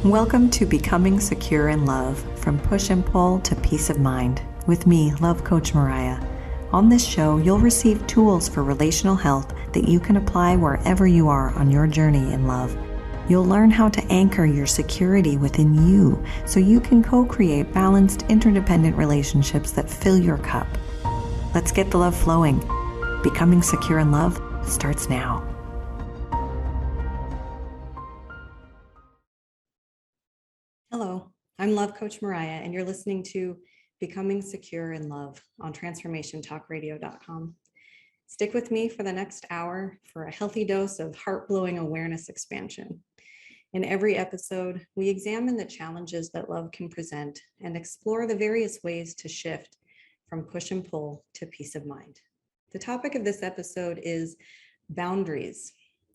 Welcome to Becoming Secure in Love, from push and pull to peace of mind, with me, Love Coach Mariya. On this show, you'll receive tools for relational health that you can apply wherever you are on your journey in love. You'll learn how to anchor your security within you so you can co-create balanced, interdependent relationships that fill your cup. Let's get the love flowing. Becoming Secure in Love starts now. Hello, I'm Love Coach Mariya, and you're listening to Becoming Secure in Love on transformationtalkradio.com. Stick with me for the next hour for a healthy dose of heart-blowing awareness expansion. In every episode, we examine the challenges that love can present and explore the various ways to shift from push and pull to peace of mind. The topic of this episode is boundaries,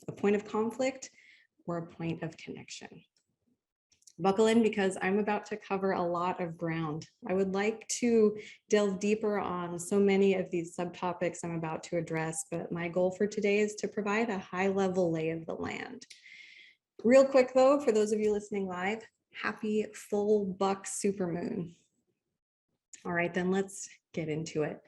a point of conflict or a point of connection. Buckle in because I'm about to cover a lot of ground. I would like to delve deeper on so many of these subtopics I'm about to address, but my goal for today is to provide a high-level lay of the land. Real quick though, for those of you listening live, happy full buck supermoon. All right, then let's get into it.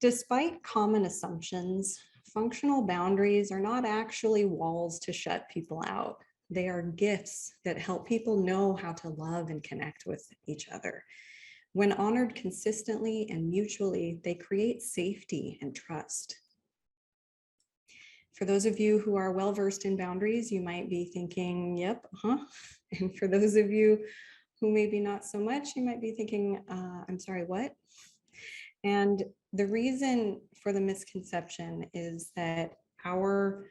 Despite common assumptions, functional boundaries are not actually walls to shut people out. They are gifts that help people know how to love and connect with each other. When honored consistently and mutually, they create safety and trust. For those of you who are well-versed in boundaries, you might be thinking, yep, And for those of you who maybe not so much, you might be thinking, I'm sorry, what? And the reason for the misconception is that our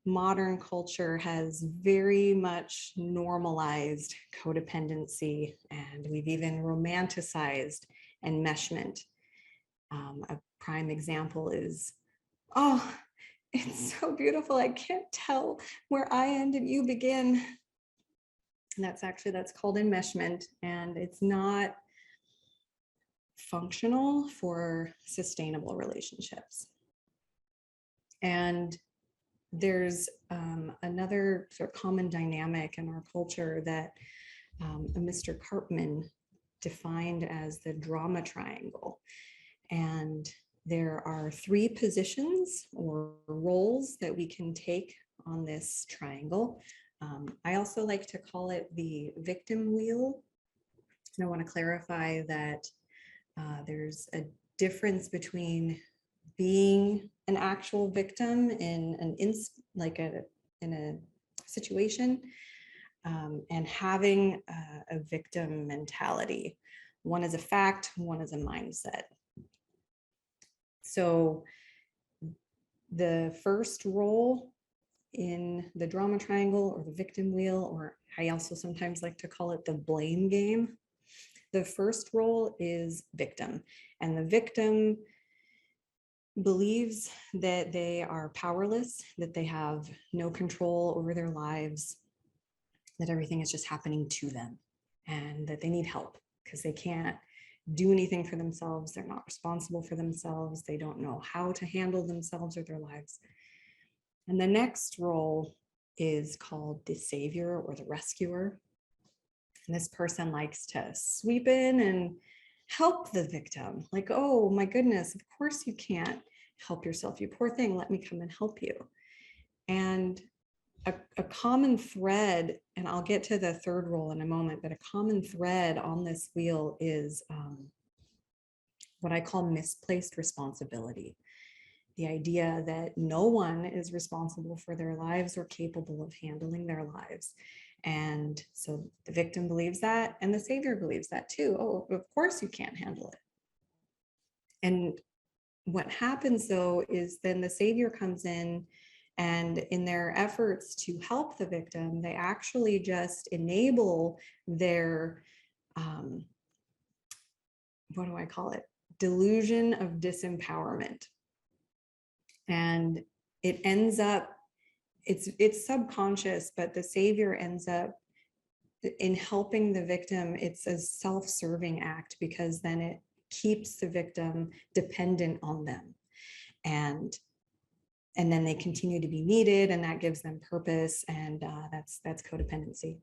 modern culture has very much normalized codependency, and we've even romanticized enmeshment. A prime example is, oh, it's so beautiful. I can't tell where I end and you begin. And that's called enmeshment, and it's not functional for sustainable relationships. And there's another sort of common dynamic in our culture that Mr. Karpman defined as the drama triangle. And there are 3 positions or roles that we can take on this triangle. I also like to call it the victim wheel. And I want to clarify that there's a difference between being an actual victim in a situation and having a victim mentality. One is a fact, one is a mindset. So the first role in the drama triangle or the victim wheel, or I also sometimes like to call it the blame game. The first role is victim, and the victim believes that they are powerless, that they have no control over their lives, that everything is just happening to them, and that they need help because they can't do anything for themselves. They're not responsible for themselves. They don't know how to handle themselves or their lives. And the next role is called the savior or the rescuer. And this person likes to sweep in and help the victim. Like, oh my goodness, of course you can't help yourself, you poor thing, let me come and help you. And a common thread, and I'll get to the third role in a moment, but a common thread on this wheel is what I call misplaced responsibility. The idea that no one is responsible for their lives or capable of handling their lives. And so the victim believes that, and the savior believes that too. Oh, of course you can't handle it. And what happens though is then the savior comes in, and in their efforts to help the victim, they actually just enable their, what do I call it? Delusion of disempowerment. And it ends up, it's subconscious, but the savior ends up in helping the victim. It's a self-serving act, because then keeps the victim dependent on them. And then they continue to be needed, and that gives them purpose, and that's codependency.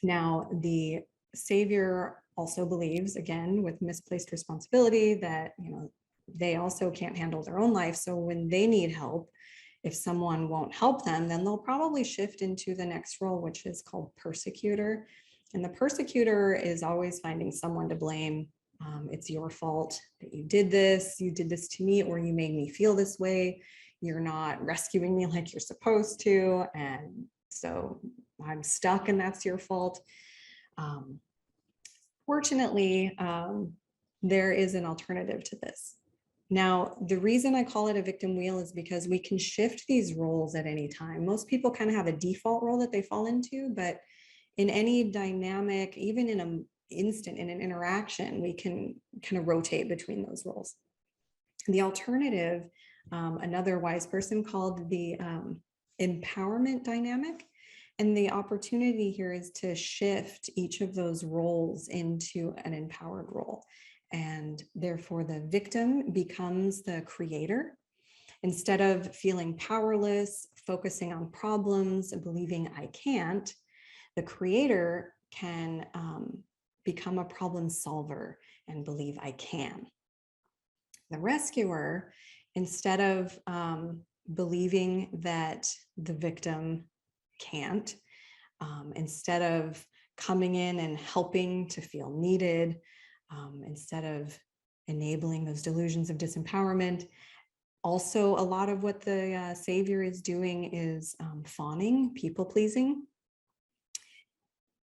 Now, the savior also believes, again, with misplaced responsibility, that they also can't handle their own life. So when they need help, if someone won't help them, then they'll probably shift into the next role, which is called persecutor. And the persecutor is always finding someone to blame. It's your fault that you did this to me, or you made me feel this way. You're not rescuing me like you're supposed to. And so I'm stuck, and that's your fault. Fortunately, there is an alternative to this. Now, the reason I call it a victim wheel is because we can shift these roles at any time. Most people kind of have a default role that they fall into, but in any dynamic, even in an instant, in an interaction, we can kind of rotate between those roles. The alternative, another wise person called the empowerment dynamic. And the opportunity here is to shift each of those roles into an empowered role. And therefore, the victim becomes the creator. Instead of feeling powerless, focusing on problems, and believing I can't, the creator can become a problem solver and believe I can. The rescuer, instead of believing that the victim can't, instead of coming in and helping to feel needed, instead of enabling those delusions of disempowerment. Also, a lot of what the savior is doing is fawning, people pleasing.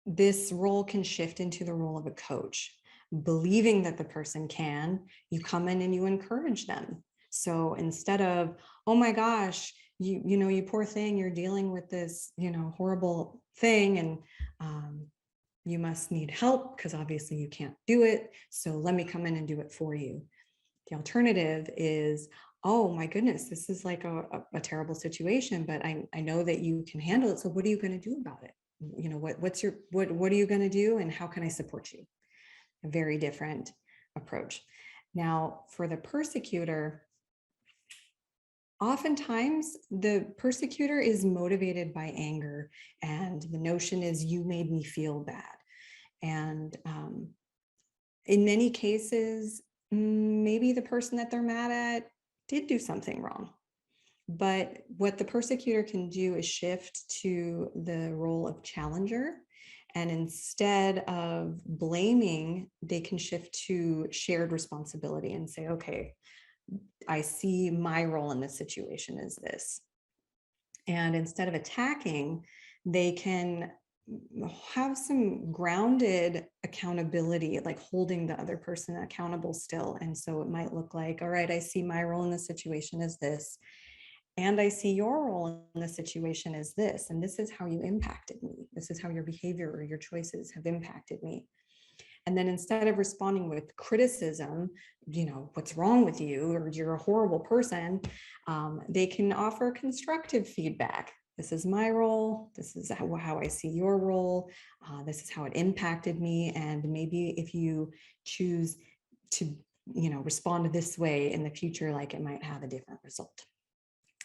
This role can shift into the role of a coach, believing that the person can. You come in and you encourage them. So instead of, oh my gosh, you poor thing, you're dealing with this horrible thing, and you must need help because obviously you can't do it. So let me come in and do it for you. The alternative is, oh my goodness, this is like a terrible situation, but I know that you can handle it. So what are you going to do about it? What are you going to do, and how can I support you? A very different approach. Now, for the persecutor, oftentimes the persecutor is motivated by anger, and the notion is you made me feel bad. And in many cases, maybe the person that they're mad at did do something wrong. But what the persecutor can do is shift to the role of challenger. And instead of blaming, they can shift to shared responsibility and say, okay, I see my role in this situation as this. And instead of attacking, they can have some grounded accountability, like holding the other person accountable still. And so it might look like, all right, I see my role in this situation as this, and I see your role in the situation as this, and this is how you impacted me. This is how your behavior or your choices have impacted me. And then instead of responding with criticism, what's wrong with you, or you're a horrible person, they can offer constructive feedback. This is my role. This is how I see your role. This is how it impacted me. And maybe if you choose to, respond this way in the future, like it might have a different result.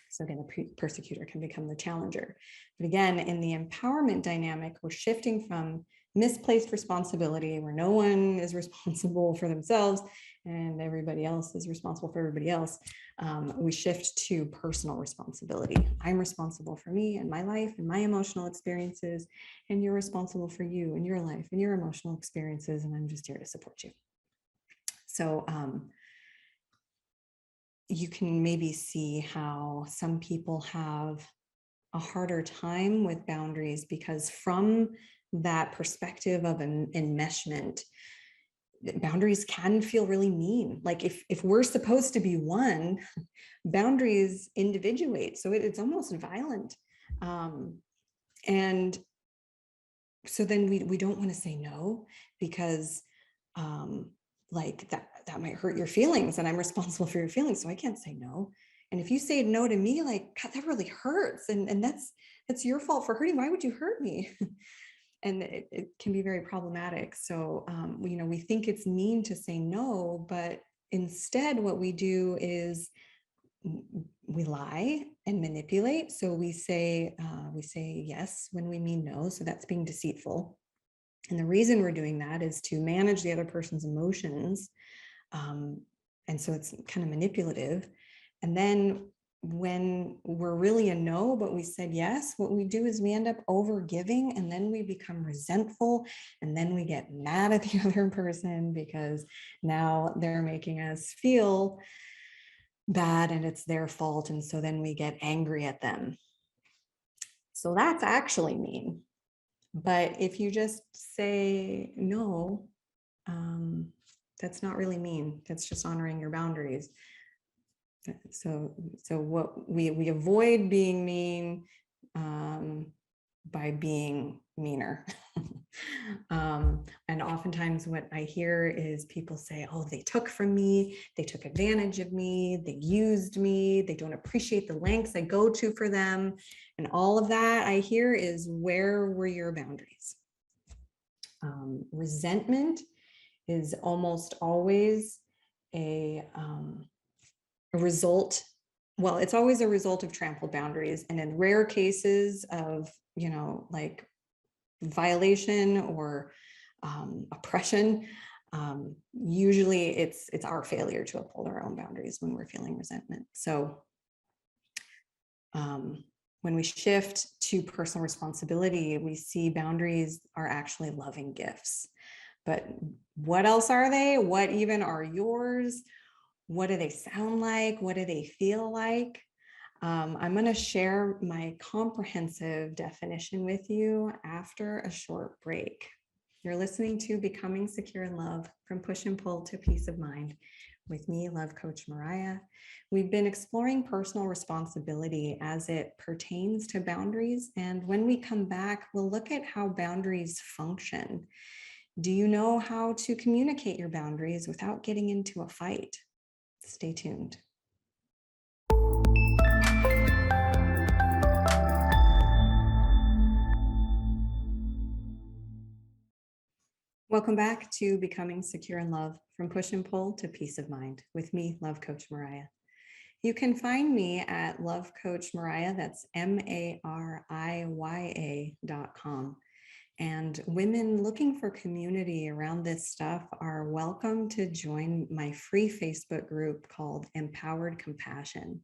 So again, the persecutor can become the challenger. But again, in the empowerment dynamic, we're shifting from misplaced responsibility, where no one is responsible for themselves and everybody else is responsible for everybody else. We shift to personal responsibility. I'm responsible for me and my life and my emotional experiences, and you're responsible for you and your life and your emotional experiences, and I'm just here to support you. So you can maybe see how some people have a harder time with boundaries, because from that perspective of enmeshment, boundaries can feel really mean. Like if we're supposed to be one, boundaries individuate. So it's almost violent. And so then we don't want to say no, because like that might hurt your feelings, and I'm responsible for your feelings, so I can't say no. And if you say no to me, like, God, that really hurts, and that's your fault for hurting. Why would you hurt me? And it can be very problematic. So, we think it's mean to say no, but instead what we do is we lie and manipulate. So we say yes when we mean no. So that's being deceitful. And the reason we're doing that is to manage the other person's emotions. And so it's kind of manipulative. And then when we're really a no, but we said yes, what we do is we end up over giving, and then we become resentful, and then we get mad at the other person because now they're making us feel bad and it's their fault. And so then we get angry at them. So that's actually mean. But if you just say no, that's not really mean. That's just honoring your boundaries. So what we avoid being mean by being meaner. And oftentimes what I hear is people say, oh, they took from me, they took advantage of me, they used me, they don't appreciate the lengths I go to for them. And all of that I hear is, where were your boundaries? Resentment is almost always a result. Well, it's always a result of trampled boundaries. And in rare cases of, like violation or oppression, usually it's our failure to uphold our own boundaries when we're feeling resentment. So when we shift to personal responsibility, we see boundaries are actually loving gifts. But what else are they? What even are yours? What do they sound like? What do they feel like? I'm going to share my comprehensive definition with you after a short break. You're listening to Becoming Secure in Love, from Push and Pull to Peace of Mind, with me, Love Coach Mariya. We've been exploring personal responsibility as it pertains to boundaries. And when we come back, we'll look at how boundaries function. Do you know how to communicate your boundaries without getting into a fight? Stay tuned. Welcome back to Becoming Secure in Love, from Push and Pull to Peace of Mind, with me, Love Coach Mariya. You can find me at Love Coach Mariya, that's MARIYA.com. And women looking for community around this stuff are welcome to join my free Facebook group called Empowered Compassion.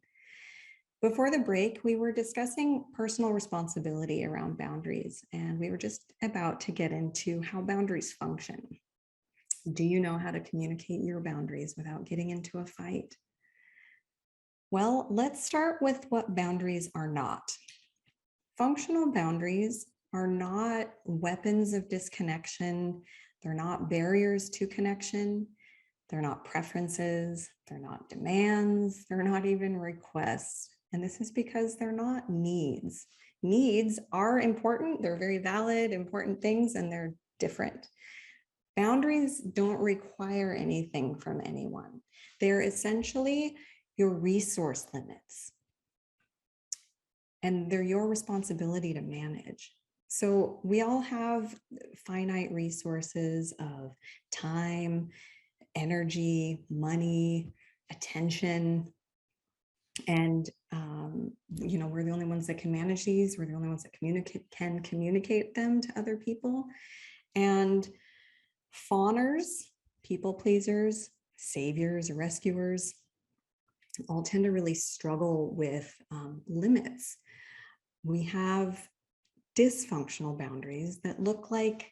Before the break, we were discussing personal responsibility around boundaries, and we were just about to get into how boundaries function. Do you know how to communicate your boundaries without getting into a fight? Well, let's start with what boundaries are not. Functional boundaries are not weapons of disconnection. They're not barriers to connection. They're not preferences. They're not demands. They're not even requests. And this is because they're not needs. Needs are important. They're very valid, important things, and they're different. Boundaries don't require anything from anyone. They're essentially your resource limits, and they're your responsibility to manage. So we all have finite resources of time, energy, money, attention. And, we're the only ones that can manage these. We're the only ones that can communicate them to other people. And fawners, people pleasers, saviors, rescuers, all tend to really struggle with limits. We have dysfunctional boundaries that look like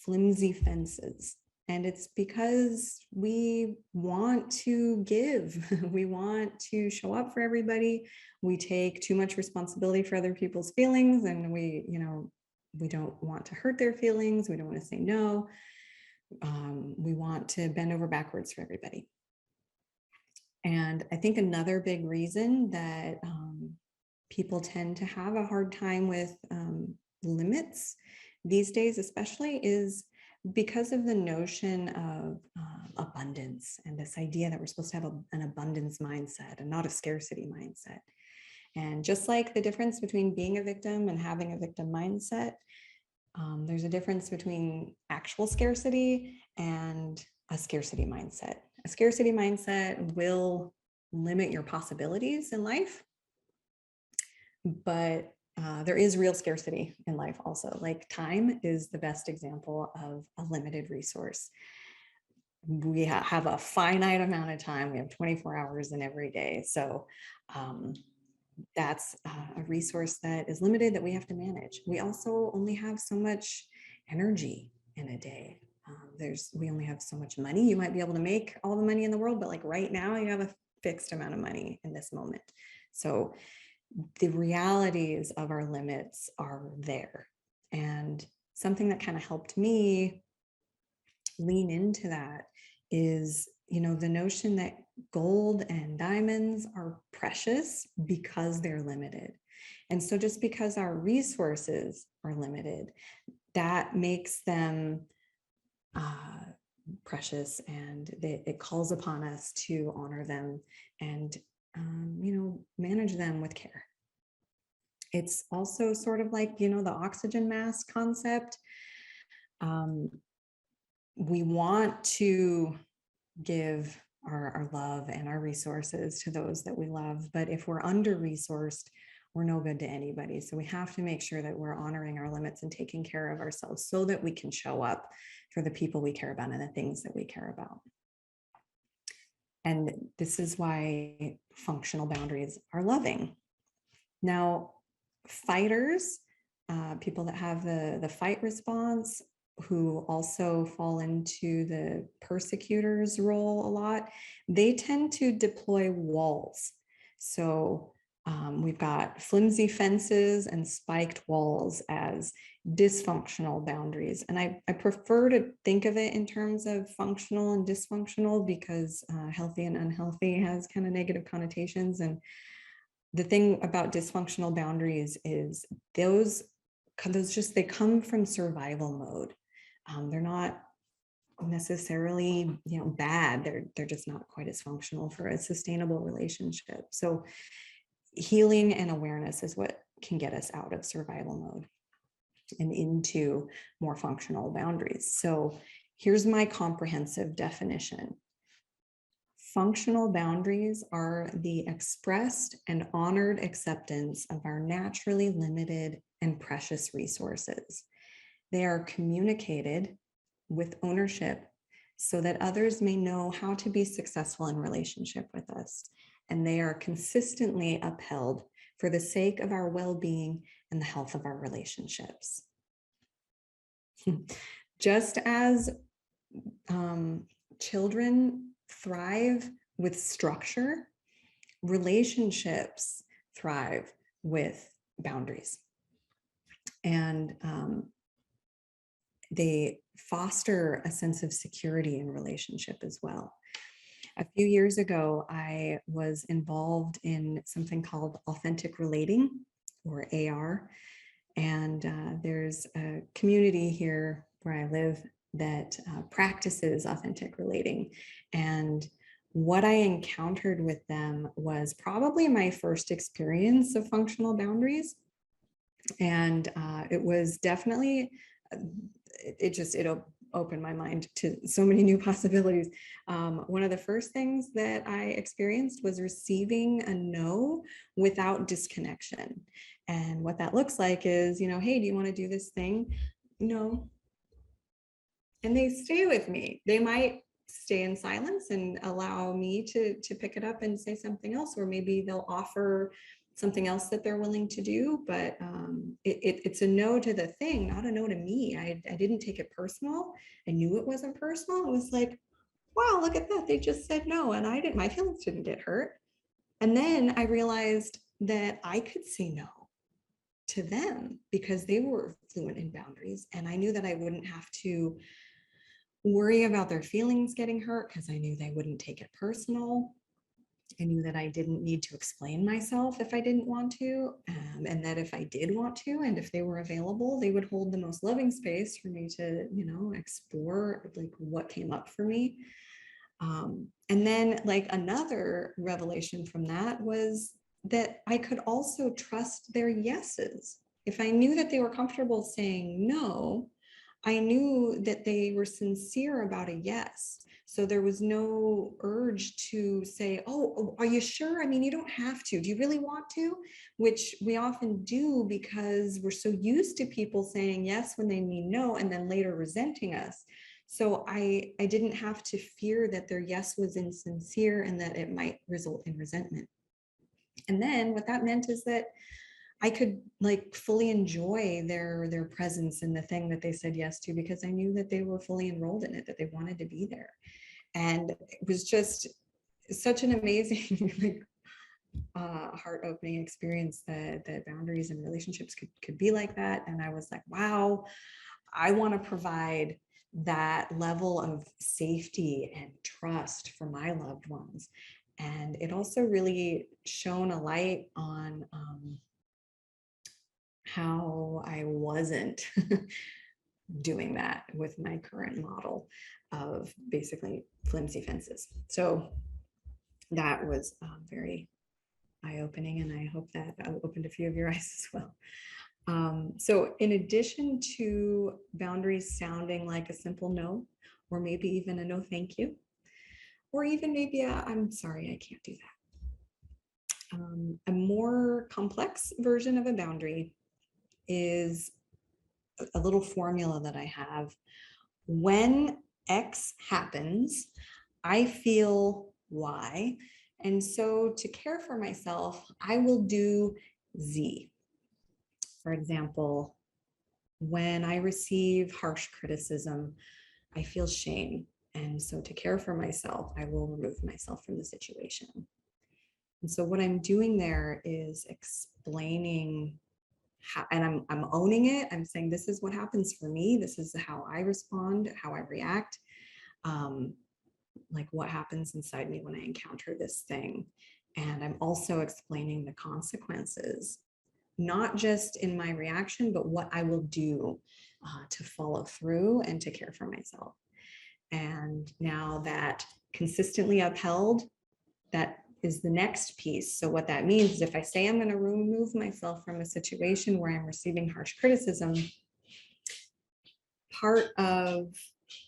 flimsy fences. And it's because we want to give, we want to show up for everybody. We take too much responsibility for other people's feelings, and we don't want to hurt their feelings. We don't want to say no. We want to bend over backwards for everybody. And I think another big reason that people tend to have a hard time with limits these days, especially, is because of the notion of abundance and this idea that we're supposed to have an abundance mindset and not a scarcity mindset. And just like the difference between being a victim and having a victim mindset, There's a difference between actual scarcity and a scarcity mindset. A scarcity mindset will limit your possibilities in life, but there is real scarcity in life also. Like time is the best example of a limited resource. We have a finite amount of time. We have 24 hours in every day. So that's a resource that is limited that we have to manage. We also only have so much energy in a day. We only have so much money. You might be able to make all the money in the world, but like right now you have a fixed amount of money in this moment. So the realities of our limits are there. And something that kind of helped me lean into that is, the notion that gold and diamonds are precious because they're limited. And so just because our resources are limited, that makes them precious, and it calls upon us to honor them and, manage them with care. It's also sort of like, the oxygen mask concept. We want to give our love and our resources to those that we love. But if we're under-resourced, we're no good to anybody. So we have to make sure that we're honoring our limits and taking care of ourselves so that we can show up for the people we care about and the things that we care about. And this is why functional boundaries are loving. Now, fighters, people that have the fight response, who also fall into the persecutor's role a lot, they tend to deploy walls. So we've got flimsy fences and spiked walls as dysfunctional boundaries. And I prefer to think of it in terms of functional and dysfunctional, because healthy and unhealthy has kind of negative connotations. And the thing about dysfunctional boundaries is those just, they come from survival mode. They're not necessarily, bad. They're just not quite as functional for a sustainable relationship. So healing and awareness is what can get us out of survival mode and into more functional boundaries. So here's my comprehensive definition. Functional boundaries are the expressed and honored acceptance of our naturally limited and precious resources. They are communicated with ownership so that others may know how to be successful in relationship with us. And they are consistently upheld for the sake of our well-being and the health of our relationships. Just as children thrive with structure, relationships thrive with boundaries. And they foster a sense of security in relationship as well. A few years ago, I was involved in something called authentic relating, or AR. And there's a community here where I live that practices authentic relating. And what I encountered with them was probably my first experience of functional boundaries. And it was definitely, it opened my mind to so many new possibilities. One of the first things that I experienced was receiving a no without disconnection. And what that looks like is, hey, do you want to do this thing? No. And they stay with me. They might stay in silence and allow me to pick it up and say something else, or maybe they'll offer something else that they're willing to do. But it's a no to the thing, not a no to me. I didn't take it personal. I knew it wasn't personal. It was like, wow, look at that. They just said no. And my feelings didn't get hurt. And then I realized that I could say no to them because they were fluent in boundaries. And I knew that I wouldn't have to worry about their feelings getting hurt because I knew they wouldn't take it personal. I knew that I didn't need to explain myself if I didn't want to, and that if I did want to, and if they were available, they would hold the most loving space for me to, explore like what came up for me. And then like another revelation from that was that I could also trust their yeses. if I knew that they were comfortable saying no, I knew that they were sincere about a yes. So there was no urge to say, oh, are you sure? I mean, you don't have to. Do you really want to? Which we often do because we're so used to people saying yes when they mean no and then later resenting us. So I didn't have to fear that their yes was insincere and that it might result in resentment. And then what that meant is that I could like fully enjoy their presence in the thing that they said yes to, because I knew that they were fully enrolled in it, that they wanted to be there. And it was just such an amazing like heart-opening experience that boundaries and relationships could be like that. And I was like, wow, I want to provide that level of safety and trust for my loved ones. And it also really shone a light on how I wasn't doing that with my current model of basically flimsy fences. So that was very eye-opening, and I hope that opened a few of your eyes as well. So in addition to boundaries sounding like a simple no, or maybe even a no thank you, or even maybe a I'm sorry, I can't do that. A more complex version of a boundary is a little formula that I have. When X happens, I feel Y. And so to care for myself, I will do Z. For example, when I receive harsh criticism, I feel shame. And so to care for myself, I will remove myself from the situation. And so what I'm doing there is explaining how, and I'm owning it. I'm saying, this is what happens for me. This is how I respond, how I react. Like what happens inside me when I encounter this thing. And I'm also explaining the consequences, not just in my reaction, but what I will do to follow through and to care for myself. And now that consistently upheld, that is the next piece. So what that means is if I say I'm going to remove myself from a situation where I'm receiving harsh criticism, part of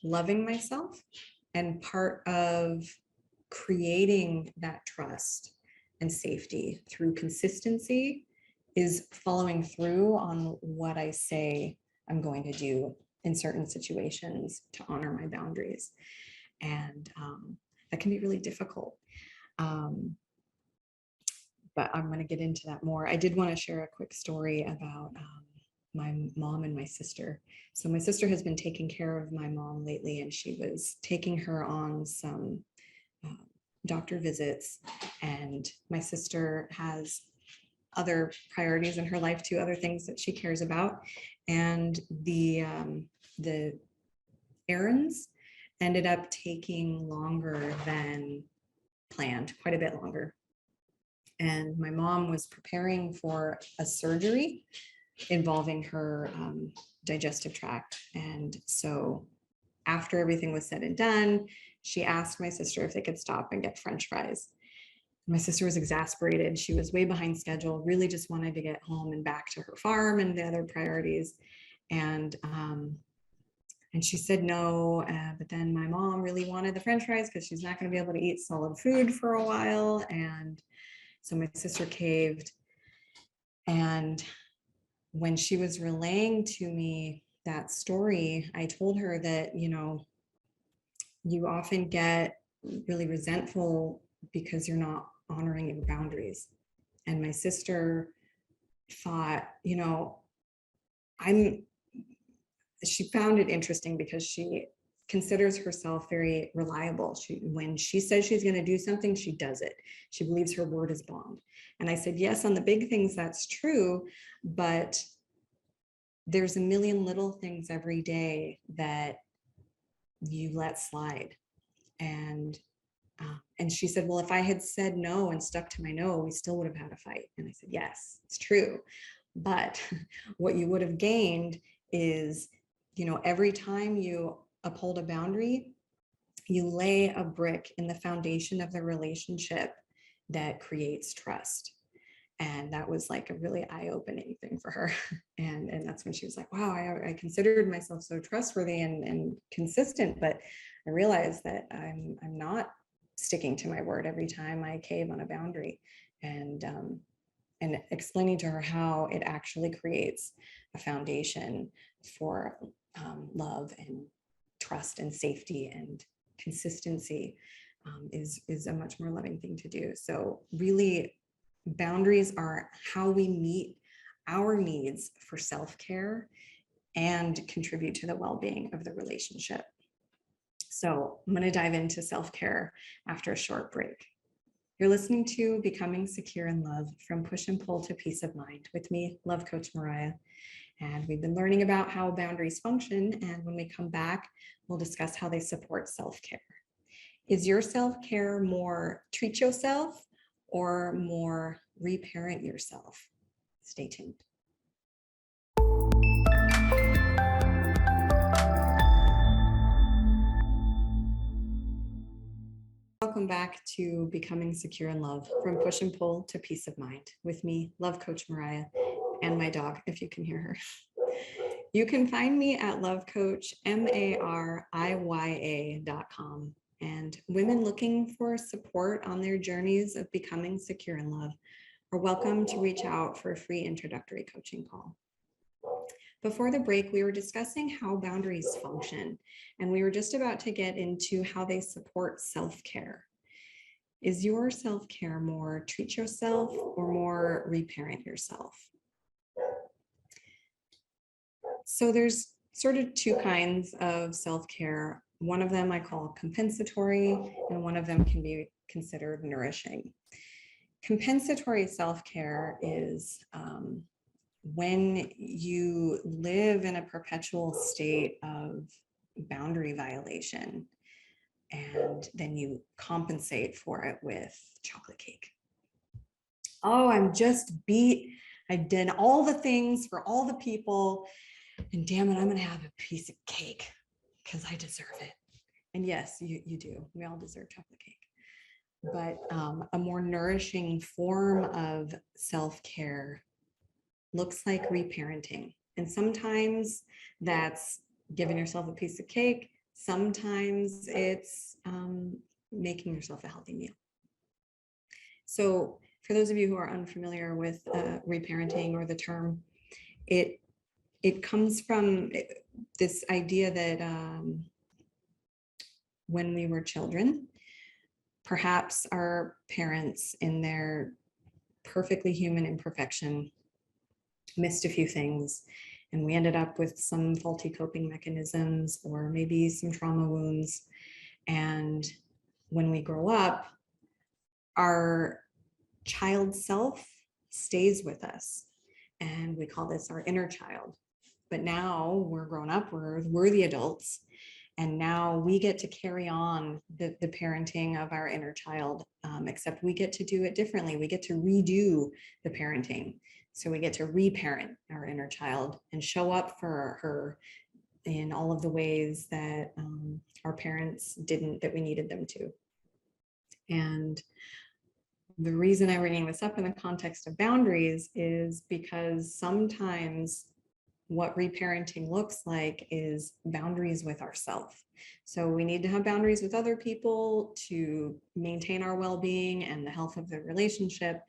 loving myself and part of creating that trust and safety through consistency is following through on what I say I'm going to do in certain situations to honor my boundaries. And that can be really difficult. But I'm going to get into that more. I did want to share a quick story about my mom and my sister. So my sister has been taking care of my mom lately, and she was taking her on some doctor visits. And my sister has other priorities in her life too, other things that she cares about. And the errands ended up taking longer than planned, quite a bit longer. And my mom was preparing for a surgery involving her digestive tract. And so after everything was said and done, she asked my sister if they could stop and get French fries. My sister was exasperated. She was way behind schedule, really just wanted to get home and back to her farm and the other priorities. And she said no, but then my mom really wanted the French fries because she's not going to be able to eat solid food for a while. And so my sister caved. And when she was relaying to me that story, I told her that, you know, you often get really resentful because you're not honoring your boundaries. And my sister thought, you know, she found it interesting because she considers herself very reliable. When she says she's going to do something, she does it. She believes her word is bond. And I said, yes, on the big things, that's true, but there's a million little things every day that you let slide. And she said, well, if I had said no and stuck to my no, we still would have had a fight. And I said, yes, it's true. But what you would have gained is, you know, every time you uphold a boundary, you lay a brick in the foundation of the relationship that creates trust. And that was like a really eye-opening thing for her. And that's when she was like, wow, I considered myself so trustworthy and consistent, but I realized that I'm not sticking to my word every time I cave on a boundary. And explaining to her how it actually creates a foundation for love and trust and safety and consistency is a much more loving thing to do. So really, boundaries are how we meet our needs for self-care and contribute to the well-being of the relationship. So I'm going to dive into self-care after a short break. You're listening to Becoming Secure in Love, From Push and Pull to Peace of Mind with me, Love Coach Mariya. And we've been learning about how boundaries function. And when we come back, we'll discuss how they support self-care. Is your self-care more treat yourself or more reparent yourself? Stay tuned. Welcome back to Becoming Secure in Love, From Push and Pull to Peace of Mind with me, Love Coach Mariya, and my dog, if you can hear her. You can find me at lovecoach.mariya.com. And women looking for support on their journeys of becoming secure in love are welcome to reach out for a free introductory coaching call. Before the break, we were discussing how boundaries function, and we were just about to get into how they support self-care. Is your self-care more treat yourself or more reparent yourself? So there's sort of two kinds of self-care. One of them I call compensatory, and one of them can be considered nourishing. Compensatory self-care is when you live in a perpetual state of boundary violation, and then you compensate for it with chocolate cake. Oh, I'm just beat. I did all the things for all the people, and damn it, I'm going to have a piece of cake because I deserve it. And yes, you do. We all deserve chocolate cake. But a more nourishing form of self-care looks like reparenting. And sometimes that's giving yourself a piece of cake. Sometimes it's making yourself a healthy meal. So for those of you who are unfamiliar with reparenting or the term, it comes from this idea that when we were children, perhaps our parents in their perfectly human imperfection missed a few things, and we ended up with some faulty coping mechanisms or maybe some trauma wounds. And when we grow up, our child self stays with us, and we call this our inner child. But now we're grown up, we're the adults, and now we get to carry on the parenting of our inner child, except we get to do it differently. We get to redo the parenting. So we get to reparent our inner child and show up for her in all of the ways that our parents didn't, that we needed them to. And the reason I'm bringing this up in the context of boundaries is because sometimes what reparenting looks like is boundaries with ourselves. So we need to have boundaries with other people to maintain our well-being and the health of the relationship.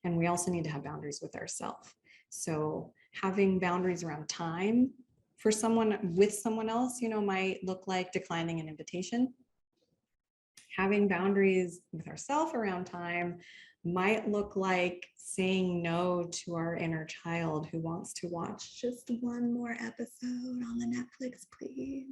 And we also need to have boundaries with ourselves. So having boundaries around time for someone with someone else, might look like declining an invitation. Having boundaries with ourselves around time might look like saying no to our inner child who wants to watch just one more episode on the Netflix, please.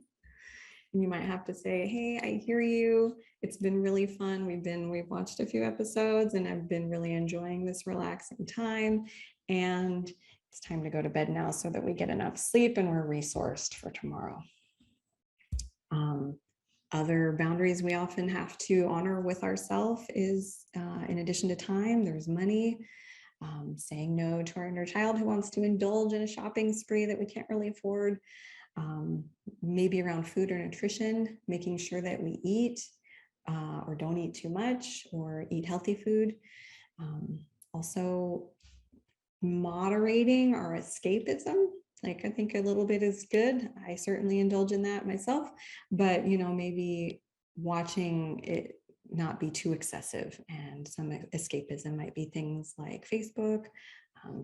And you might have to say, hey, I hear you. It's been really fun. We've watched a few episodes and I've been really enjoying this relaxing time. And it's time to go to bed now so that we get enough sleep and we're resourced for tomorrow. Other boundaries we often have to honor with ourselves is, in addition to time, there's money. Saying no to our inner child who wants to indulge in a shopping spree that we can't really afford. Maybe around food or nutrition, making sure that we eat or don't eat too much or eat healthy food. Also moderating our escapism. Like, I think a little bit is good. I certainly indulge in that myself, but, maybe watching it not be too excessive. And some escapism might be things like Facebook,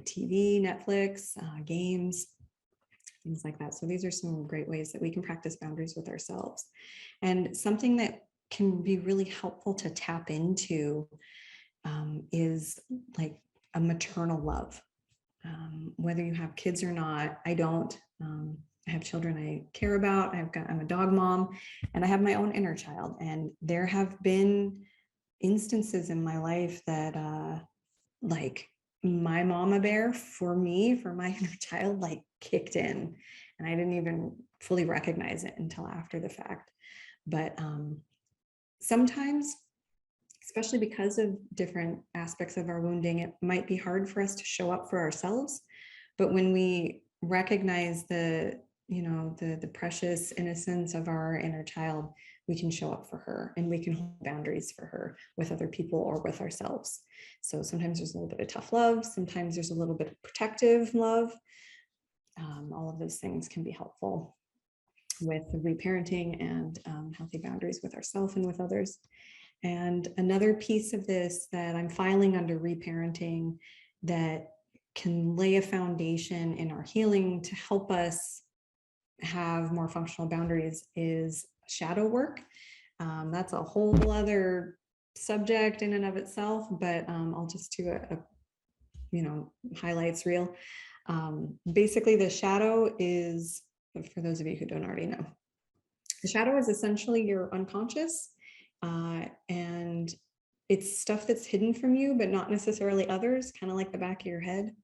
TV, Netflix, games, things like that. So these are some great ways that we can practice boundaries with ourselves. And something that can be really helpful to tap into is like a maternal love. Whether you have kids or not, I don't. I have children I care about. I'm a dog mom, and I have my own inner child. And there have been instances in my life that like my mama bear for me, for my inner child, like kicked in, and I didn't even fully recognize it until after the fact. But sometimes, especially because of different aspects of our wounding, it might be hard for us to show up for ourselves. But when we recognize the precious innocence of our inner child, we can show up for her, and we can hold boundaries for her with other people or with ourselves. So sometimes there's a little bit of tough love, sometimes there's a little bit of protective love. All of those things can be helpful with reparenting and healthy boundaries with ourselves and with others. And another piece of this that I'm filing under reparenting that can lay a foundation in our healing to help us have more functional boundaries is shadow work. That's a whole other subject in and of itself, but I'll just do a highlights reel. Basically, the shadow is, for those of you who don't already know, the shadow is essentially your unconscious, and it's stuff that's hidden from you, but not necessarily others, kind of like the back of your head.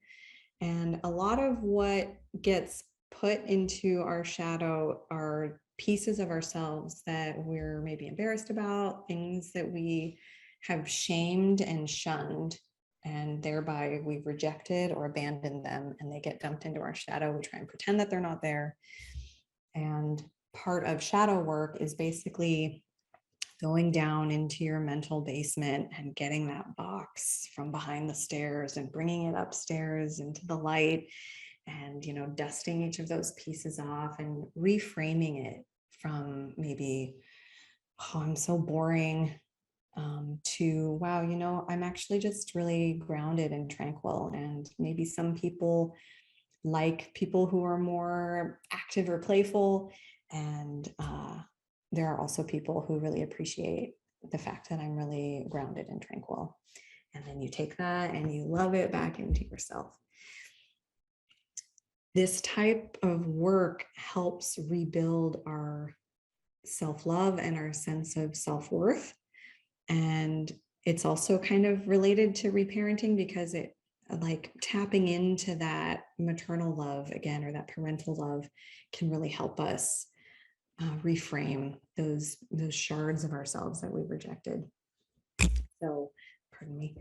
And a lot of what gets put into our shadow are pieces of ourselves that we're maybe embarrassed about, things that we have shamed and shunned, and thereby we've rejected or abandoned them, and they get dumped into our shadow. We try and pretend that they're not there. And part of shadow work is basically going down into your mental basement and getting that box from behind the stairs and bringing it upstairs into the light, and dusting each of those pieces off and reframing it from maybe, oh, I'm so boring, to, wow, I'm actually just really grounded and tranquil. And maybe some people like people who are more active or playful, and there are also people who really appreciate the fact that I'm really grounded and tranquil. And then you take that and you love it back into yourself. This type of work helps rebuild our self-love and our sense of self-worth. And it's also kind of related to reparenting, because it, like, tapping into that maternal love again, or that parental love, can really help us reframe those shards of ourselves that we rejected. So, pardon me.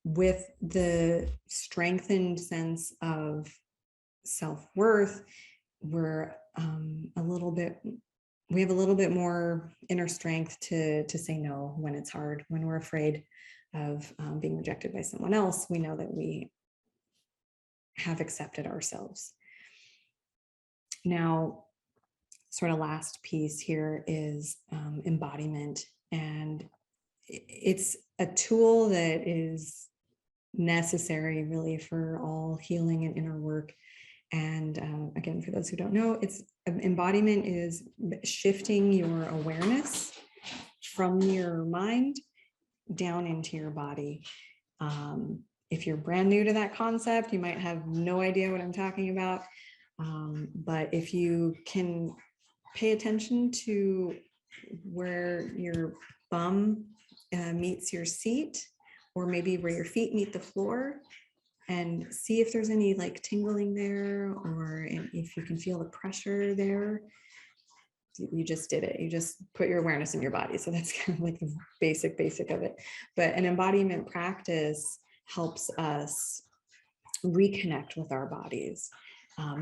With the strengthened sense of self-worth, we're we have a little bit more inner strength to say no when it's hard, when we're afraid of being rejected by someone else. We know that we have accepted ourselves. Now, sort of last piece here is embodiment. And it's a tool that is necessary really for all healing and inner work. And again, for those who don't know, embodiment is shifting your awareness from your mind down into your body. If you're brand new to that concept, you might have no idea what I'm talking about. But if you can pay attention to where your bum meets your seat, or maybe where your feet meet the floor, and see if there's any like tingling there, or if you can feel the pressure there, you just did it. You just put your awareness in your body. So that's kind of like the basic of it. But an embodiment practice helps us reconnect with our bodies.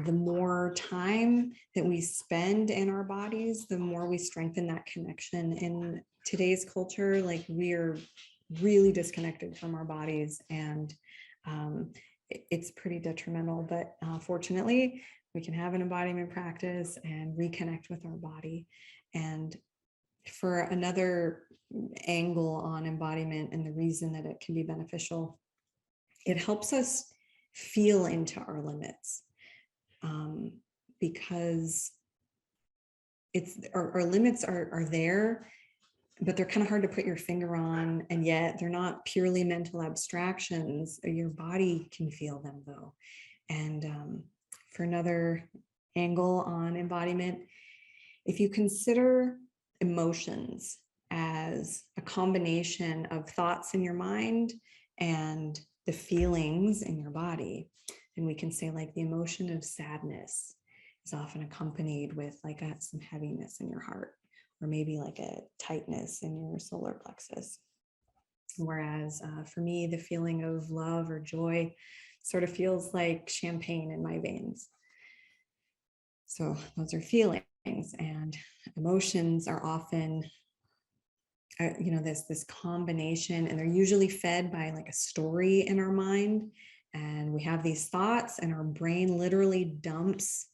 The more time that we spend in our bodies, the more we strengthen that connection. In today's culture, like, we're really disconnected from our bodies, and it's pretty detrimental. But fortunately, we can have an embodiment practice and reconnect with our body. And for another angle on embodiment and the reason that it can be beneficial, it helps us feel into our limits, because it's our limits are there, but they're kind of hard to put your finger on, and yet they're not purely mental abstractions. Your body can feel them though. And for another angle on embodiment, if you consider emotions as a combination of thoughts in your mind and the feelings in your body, then we can say like the emotion of sadness is often accompanied with like some heaviness in your heart, or maybe like a tightness in your solar plexus. Whereas for me, the feeling of love or joy sort of feels like champagne in my veins. So those are feelings, and emotions are often, this combination, and they're usually fed by like a story in our mind. And we have these thoughts, and our brain literally dumps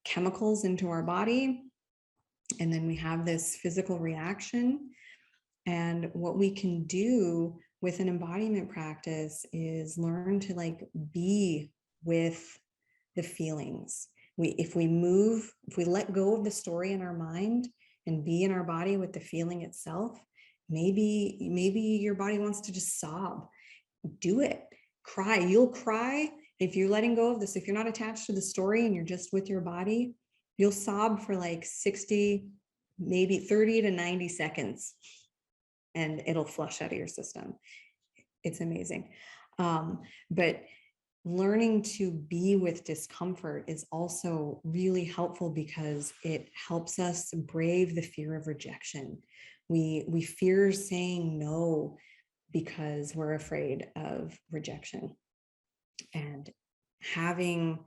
chemicals into our body. And then we have this physical reaction. And what we can do with an embodiment practice is learn to like be with the feelings. If we let go of the story in our mind and be in our body with the feeling itself, maybe your body wants to just sob. Do it. Cry. You'll cry if you're letting go of this. If you're not attached to the story and you're just with your body, you'll sob for like 60, maybe 30 to 90 seconds, and it'll flush out of your system. It's amazing. But learning to be with discomfort is also really helpful because it helps us brave the fear of rejection. We fear saying no because we're afraid of rejection. And having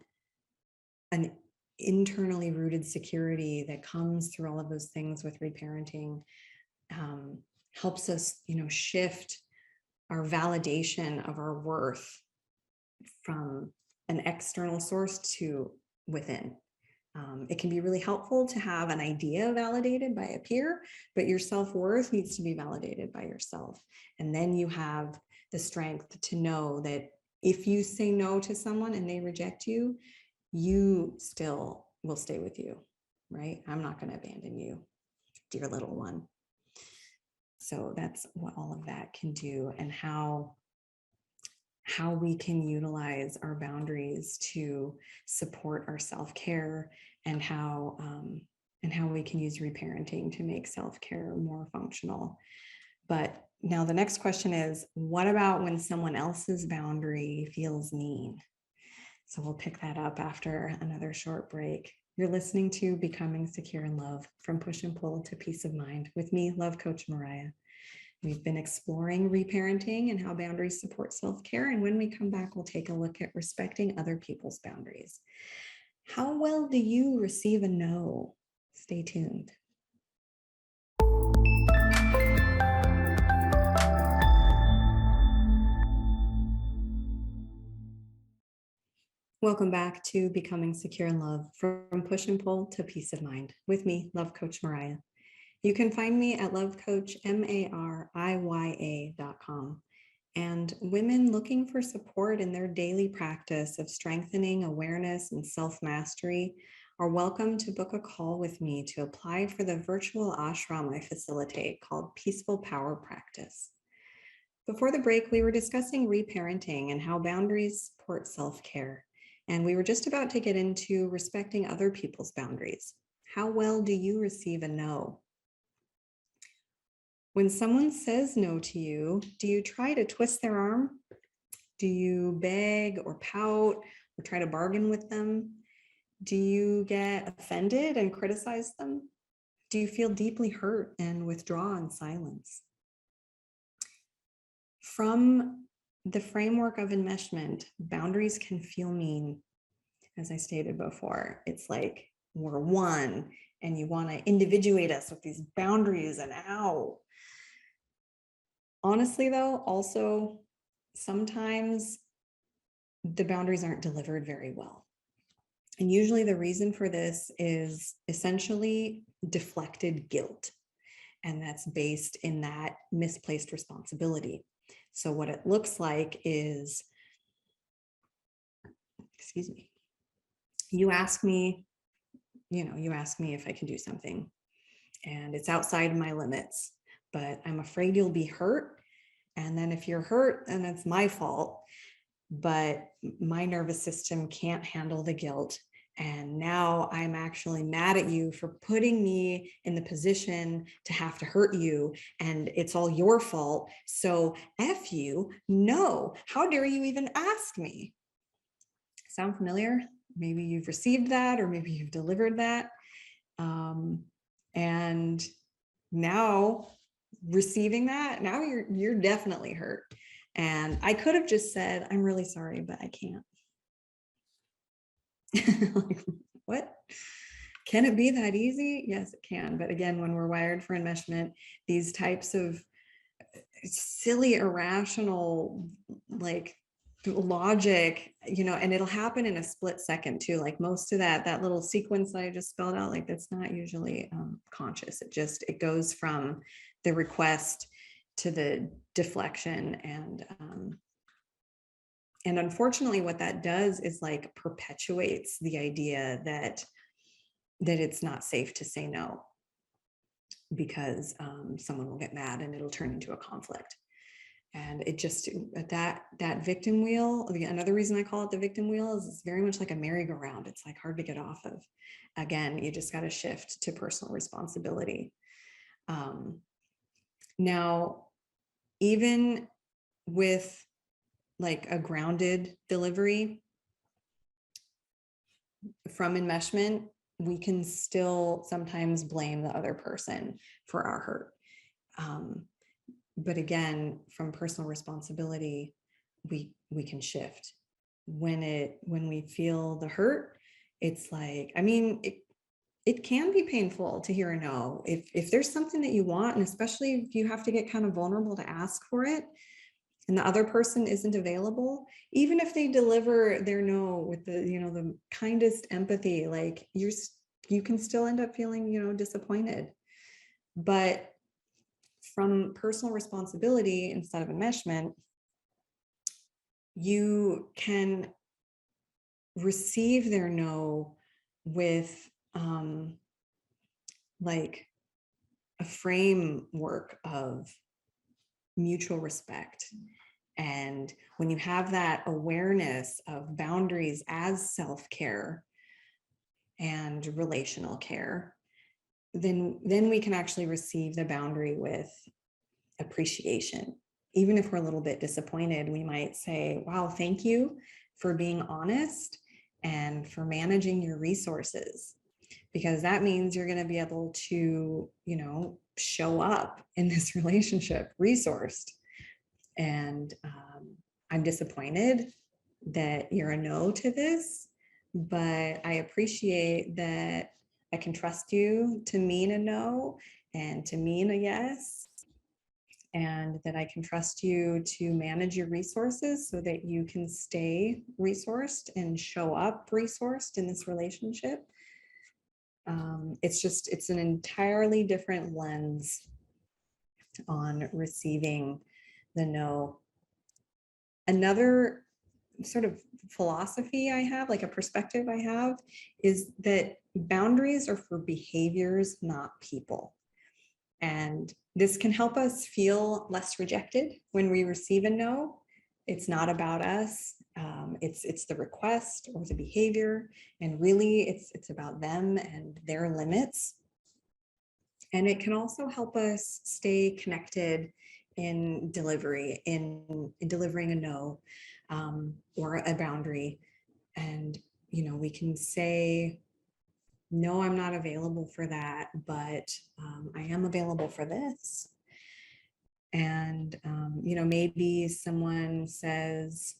an internally rooted security that comes through all of those things with reparenting helps us, shift our validation of our worth from an external source to within. It can be really helpful to have an idea validated by a peer, but your self-worth needs to be validated by yourself. And then you have the strength to know that if you say no to someone and they reject you, you still will stay with you, right? I'm not going to abandon you, dear little one. So that's what all of that can do, and how we can utilize our boundaries to support our self-care, and how we can use reparenting to make self-care more functional. But now the next question is, what about when someone else's boundary feels mean? So we'll pick that up after another short break. You're listening to Becoming Secure in Love, From Push and Pull to Peace of Mind, with me, Love Coach Mariya. We've been exploring reparenting and how boundaries support self-care. And when we come back, we'll take a look at respecting other people's boundaries. How well do you receive a no? Stay tuned. Welcome back to Becoming Secure in Love, From Push and Pull to Peace of Mind, with me, Love Coach Mariya. You can find me at lovecoachmariya.com. And women looking for support in their daily practice of strengthening awareness and self-mastery are welcome to book a call with me to apply for the virtual ashram I facilitate called Peaceful Power Practice. Before the break, we were discussing reparenting and how boundaries support self-care. And we were just about to get into respecting other people's boundaries. How well do you receive a no? When someone says no to you, do you try to twist their arm? Do you beg or pout or try to bargain with them? Do you get offended and criticize them? Do you feel deeply hurt and withdraw in silence? From the framework of enmeshment, boundaries can feel mean. As I stated before, it's like we're one and you want to individuate us with these boundaries, and ow. Honestly, though, also sometimes the boundaries aren't delivered very well. And usually the reason for this is essentially deflected guilt. And that's based in that misplaced responsibility. So what it looks like is, excuse me, you ask me if I can do something and it's outside my limits, but I'm afraid you'll be hurt. And then if you're hurt, then it's my fault. But my nervous system can't handle the guilt. And now I'm actually mad at you for putting me in the position to have to hurt you. And it's all your fault. So F you. No, how dare you even ask me? Sound familiar? Maybe you've received that, or maybe you've delivered that. And now receiving that, now you're definitely hurt. And I could have just said, I'm really sorry, but I can't. Like, what? Can it be that easy? Yes, it can. But again, when we're wired for enmeshment, these types of silly, irrational, like logic, and it'll happen in a split second too. Like most of that little sequence that I just spelled out, like that's not usually conscious. It goes from the request to the deflection. And unfortunately, what that does is like perpetuates the idea that it's not safe to say no, because someone will get mad and it'll turn into a conflict. And it just, that victim wheel, another reason I call it the victim wheel is it's very much like a merry-go-round. It's like hard to get off of. Again, you just got to shift to personal responsibility. Now, even with like a grounded delivery from enmeshment, we can still sometimes blame the other person for our hurt. But again, from personal responsibility, we can shift. When we feel the hurt, it's like, I mean, it can be painful to hear a no. If there's something that you want, and especially if you have to get kind of vulnerable to ask for it, and the other person isn't available, even if they deliver their no with the kindest empathy, like you can still end up feeling, disappointed. But from personal responsibility instead of enmeshment, you can receive their no with like a framework of mutual respect. And when you have that awareness of boundaries as self-care and relational care, then we can actually receive the boundary with appreciation. Even if we're a little bit disappointed, we might say, wow, thank you for being honest and for managing your resources, because that means you're going to be able to, show up in this relationship resourced. And I'm disappointed that you're a no to this, but I appreciate that I can trust you to mean a no and to mean a yes, and that I can trust you to manage your resources so that you can stay resourced and show up resourced in this relationship. It's an entirely different lens on receiving the no. Another sort of philosophy I have, like a perspective I have, is that boundaries are for behaviors, not people. And this can help us feel less rejected when we receive a no. It's not about us. It's the request or the behavior. And really it's about them and their limits. And it can also help us stay connected in delivery, in delivering a no or a boundary. And, we can say, no, I'm not available for that, but I am available for this. And, maybe someone says,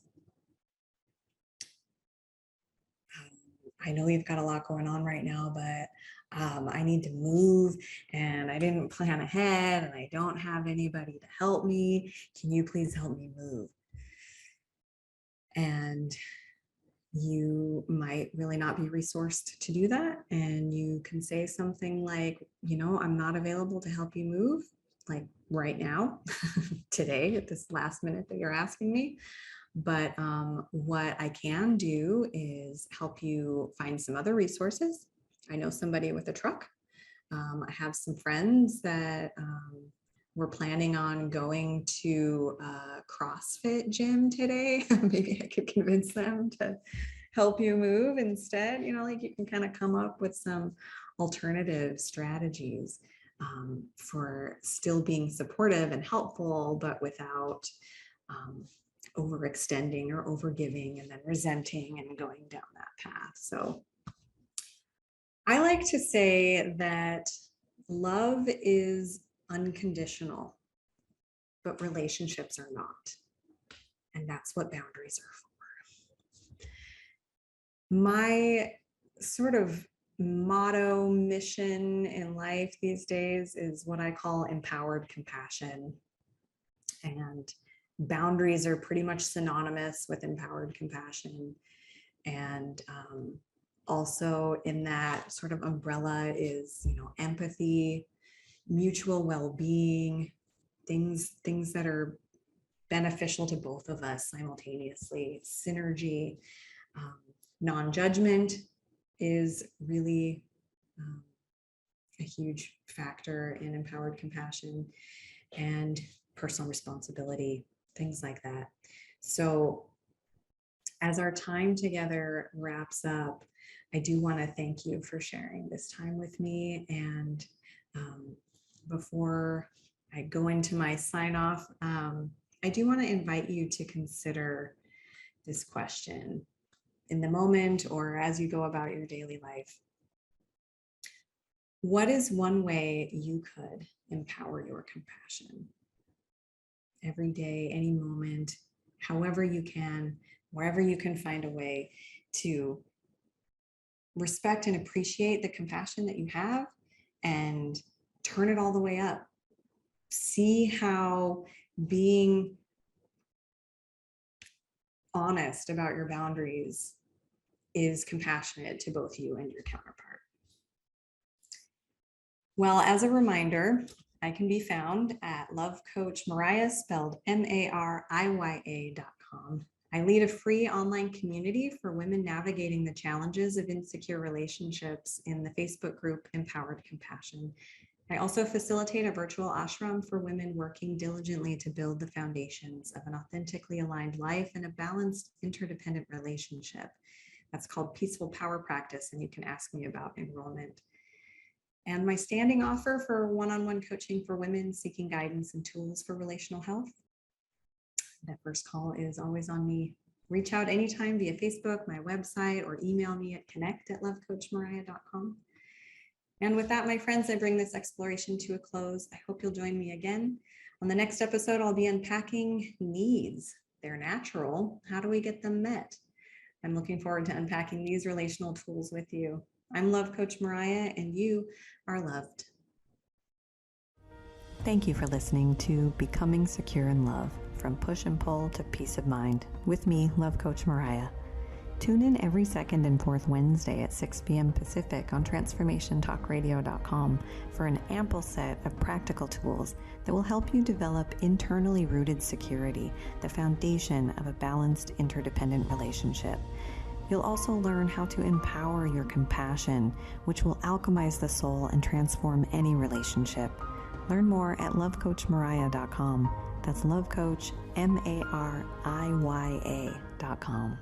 I know you've got a lot going on right now, but I need to move and I didn't plan ahead and I don't have anybody to help me. Can you please help me move? And you might really not be resourced to do that. And you can say something like, I'm not available to help you move, like right now, today, at this last minute that you're asking me. But what I can do is help you find some other resources. I know somebody with a truck. I have some friends that we're planning on going to a CrossFit gym today. Maybe I could convince them to help you move instead. You can kind of come up with some alternative strategies for still being supportive and helpful, but without overextending or overgiving and then resenting and going down that path. So I like to say that love is unconditional, but relationships are not. And that's what boundaries are for. My sort of motto, mission in life these days is what I call empowered compassion. And boundaries are pretty much synonymous with empowered compassion. And also in that sort of umbrella is, empathy, mutual well-being, things that are beneficial to both of us simultaneously, synergy, non-judgment is really a huge factor in empowered compassion, and personal responsibility, things like that. So as our time together wraps up, I do want to thank you for sharing this time with me. And before I go into my sign off, I do want to invite you to consider this question in the moment or as you go about your daily life. What is one way you could empower your compassion? Every day, any moment, however you can, wherever you can find a way to respect and appreciate the compassion that you have and turn it all the way up. See how being honest about your boundaries is compassionate to both you and your counterpart. Well, as a reminder, I can be found at Love Coach Mariya, spelled Mariya.com. I lead a free online community for women navigating the challenges of insecure relationships in the Facebook group Empowered Compassion. I also facilitate a virtual ashram for women working diligently to build the foundations of an authentically aligned life and a balanced interdependent relationship. That's called Peaceful Power Practice, and you can ask me about enrollment. And my standing offer for one-on-one coaching for women seeking guidance and tools for relational health. That first call is always on me. Reach out anytime via Facebook, my website, or email me at connect@lovecoachmariya.com. And with that, my friends, I bring this exploration to a close. I hope you'll join me again. On the next episode, I'll be unpacking needs. They're natural. How do we get them met? I'm looking forward to unpacking these relational tools with you. I'm Love Coach Mariya, and you are loved. Thank you for listening to Becoming Secure in Love, from push and pull to peace of mind, with me, Love Coach Mariya. Tune in every second and fourth Wednesday at 6 p.m. Pacific on transformationtalkradio.com for an ample set of practical tools that will help you develop internally rooted security, the foundation of a balanced, interdependent relationship. You'll also learn how to empower your compassion, which will alchemize the soul and transform any relationship. Learn more at lovecoachmariya.com. That's lovecoach, Mariya.com.